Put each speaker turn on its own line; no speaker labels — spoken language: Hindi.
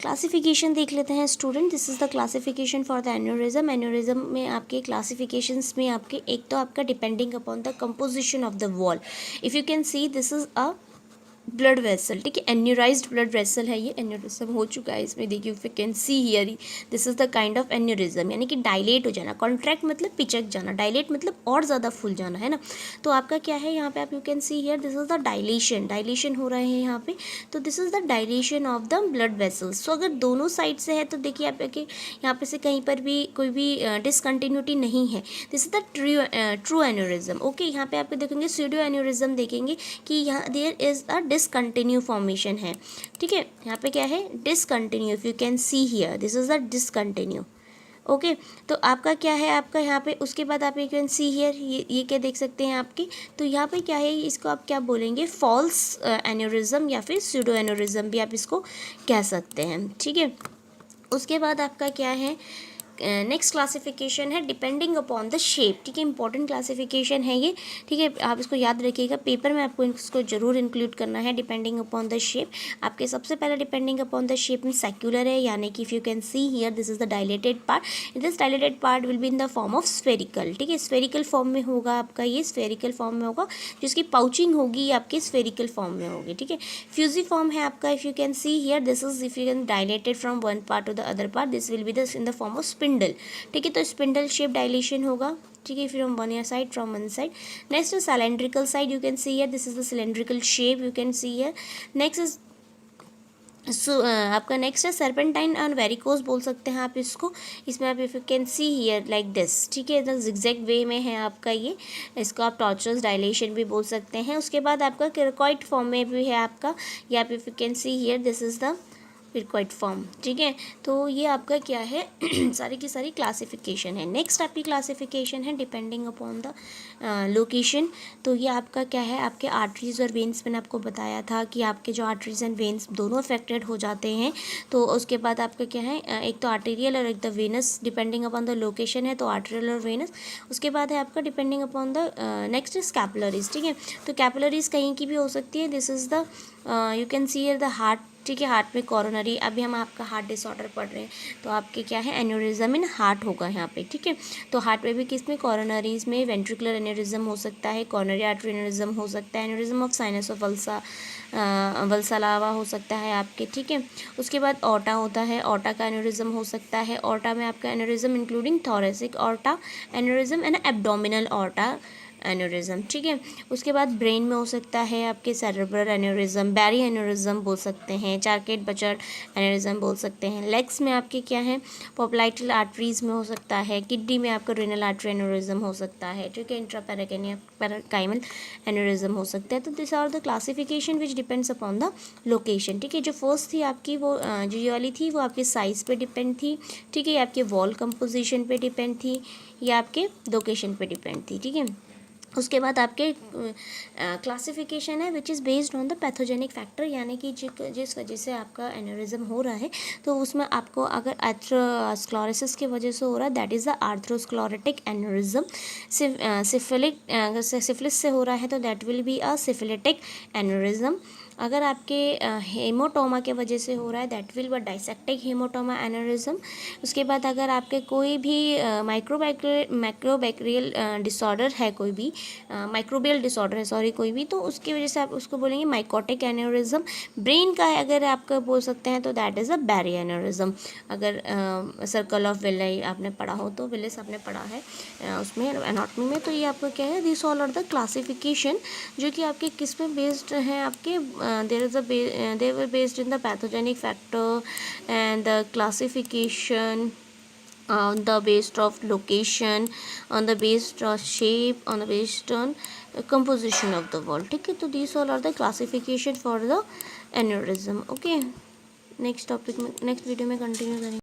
क्लासिफिकेशन देख लेते हैं student. This is the classification for the aneurysm. Aneurysm में आपके क्लासिफिकेशंस में आपके एक तो आपका depending upon the composition of the wall. If you can see this is a blood vessel, ठीक है, एन्यूराइज्ड ब्लड वेसल है ये। एन्यूरिज्म हो चुका है इसमें, देखिए if you can see here, this is the kind of aneurysm, यानी कि डायलेट हो जाना। कॉन्ट्रैक्ट मतलब पिचक जाना, डायलेट मतलब और ज़्यादा फूल जाना, है ना। तो आपका क्या है यहाँ पे, आप you can see here this is the dilation, dilation हो रहे हैं यहाँ पे। तो this is the dilation of the blood vessels. So अगर दोनों साइड से है तो देखिए आप यहाँ पे से कहीं पर भी कोई भी डिसकंटिन्यूटी नहीं है। This is the true aneurysm. Okay, यहाँ पे आप देखेंगे स्यूडो एन्यूरिज्म, देखेंगे कि यहाँ there is a discontinue formation है, ठीक है। यहाँ पे क्या है, discontinue. If you can see here this is the discontinue. Okay, तो आपका क्या है, आपका यहाँ पे उसके बाद आप यू कैन सी हियर, ये क्या देख सकते हैं आपके। तो यहाँ पे क्या है, इसको आप क्या बोलेंगे, फॉल्स एन्यूरिज्म या फिर स्यूडो एन्यूरिज्म भी आप इसको कह सकते हैं, ठीक है। उसके बाद आपका क्या है, नेक्स्ट क्लासिफिकेशन है डिपेंडिंग अपॉन द शेप, ठीक है। इंपॉर्टेंट क्लासिफिकेशन है ये, ठीक है, आप इसको याद रखिएगा, पेपर में आपको इसको जरूर इंक्लूड करना है। डिपेंडिंग अपॉन द शेप, आपके सबसे पहले डिपेंडिंग अपॉन द शेप में सेक्युलर है, यानी कि if you can see here this is the dilated part. This dilated part will be in the form of spherical, ठीक है, स्फेरिकल फॉर्म में होगा आपका, ये स्फेरिकल फॉर्म में होगा, जिसकी पाउचिंग होगी आपके स्फेरिकल फॉर्म में होगी, ठीक है। फ्यूजी फॉर्म है आपका, if you can see here this is, if you can dilated from one part two the other part, this will be the in the form of spindle, ठीक है। तो स्पिंडल शेप डायलेशन होगा, ठीक है, from one side, from one side. Next is cylindrical side, you can see here this is the cylindrical shape, you can see here. Next is आपका नेक्स्ट है सर्पेंटाइन और वेरिकोस बोल सकते हैं आप इसको। इसमें आप if you can see here like this, ठीक है, द जिगजैग वे में है आपका ये, इसको आप टॉर्चरस डायलेशन भी बोल सकते हैं। उसके बाद आपका क्रिकॉइड फॉर्म में भी है आपका, या आप if you can see here this is the cricoid form, ठीक है। तो ये आपका क्या है सारी की सारी क्लासिफिकेशन है। नेक्स्ट आपकी क्लासिफिकेशन है डिपेंडिंग अपॉन द लोकेशन। तो ये आपका क्या है, आपके आर्टरीज और वेन्स, मैंने आपको बताया था कि आपके जो आर्टरीज एंड वेन्स दोनों अफेक्टेड हो जाते हैं। तो उसके बाद आपका क्या है, एक तो आर्टेरियल और एक the venous, depending upon the location है तो आर्टेरियल और वेनस। उसके बाद है आपका depending upon the next is capillaries, ठीक है। तो कैपिलरीज कहीं की भी हो सकती है। This is the you can see here the heart, ठीक है, हार्ट में कोरोनरी, अभी हम आपका हार्ट डिसऑर्डर पढ़ रहे हैं तो आपके क्या है, एन्यूरिज्म इन हार्ट होगा यहाँ पे, ठीक है। तो हार्ट में भी किस में, कोरोनरीज में वेंट्रिकुलर एन्यूरिज्म हो सकता है, कोरोनरी आर्टरी एन्यूरिज्म हो सकता है, एन्यूरिज्म ऑफ साइनस ऑफ वल्सालावा हो सकता है आपके, ठीक है। उसके बाद ऑर्टा होता है, ऑर्टा का एन्यूरिज्म हो सकता है। ऑर्टा में आपका aneurysm including thoracic aorta aneurysm and abdominal aorta aneurysm, ठीक है। उसके बाद ब्रेन में हो सकता है आपके सेरेब्रल एन्यूरिज्म, बैरी एन्यूरिज्म बोल सकते हैं, चार्केट बचट एन्यूरिज्म बोल सकते हैं। लेग्स में आपके क्या है, पोप्लाइटल आर्टरीज में हो सकता है, किडनी में आपका रेनल आर्टरी एन्यूरिज्म हो सकता है, ठीक है, इंट्रापैराकाइमल एन्यूरिज्म हो सकता है। तो this are the classification which depends upon the location, ठीक है। जो फर्स्ट थी आपकी वो जो ये वाली थी वो आपके साइज पे डिपेंड थी, ठीक है, ये आपके वॉल कंपोजिशन पे डिपेंड थी, या आपके लोकेशन पे डिपेंड थी, ठीक है। उसके बाद आपके क्लासिफिकेशन है which is based on the pathogenic factor, यानी कि जिस वजह से आपका एन्यूरिज्म हो रहा है तो उसमें आपको अगर एथेरोस्क्लेरोसिस की वजह से हो रहा है that is the arthrosclerotic aneurysm. Syphilis से हो रहा है तो that will be a syphilitic aneurysm. अगर आपके हेमोटोमा के वजह से हो रहा है that will be dissecting haematoma aneurysm. उसके बाद अगर आपके कोई भी माइक्रोबैक्टीरियल डिसऑर्डर है, कोई भी माइक्रोबियल डिसऑर्डर है सॉरी, कोई भी, तो उसकी वजह से आप उसको बोलेंगे माइकोटिक एन्यूरिज्म। ब्रेन का है अगर आपका बोल सकते हैं तो that is a berry aneurysm. अगर सर्कल ऑफ विले आपने पढ़ा हो तो विलिस आपने पढ़ा है उसमें एनाटॉमी में, तो ये आपका क्या है, this all are the classification जो कि आपके किस पे बेस्ड हैं, आपके they were based in the pathogenic factor and the classification on the based of location, on the based of shape, on the based on composition of the wall, ठीक है। तो these all are the classification for the aneurysm, okay। Next topic में नेक्स्ट वीडियो में कंटिन्यू करेंगे।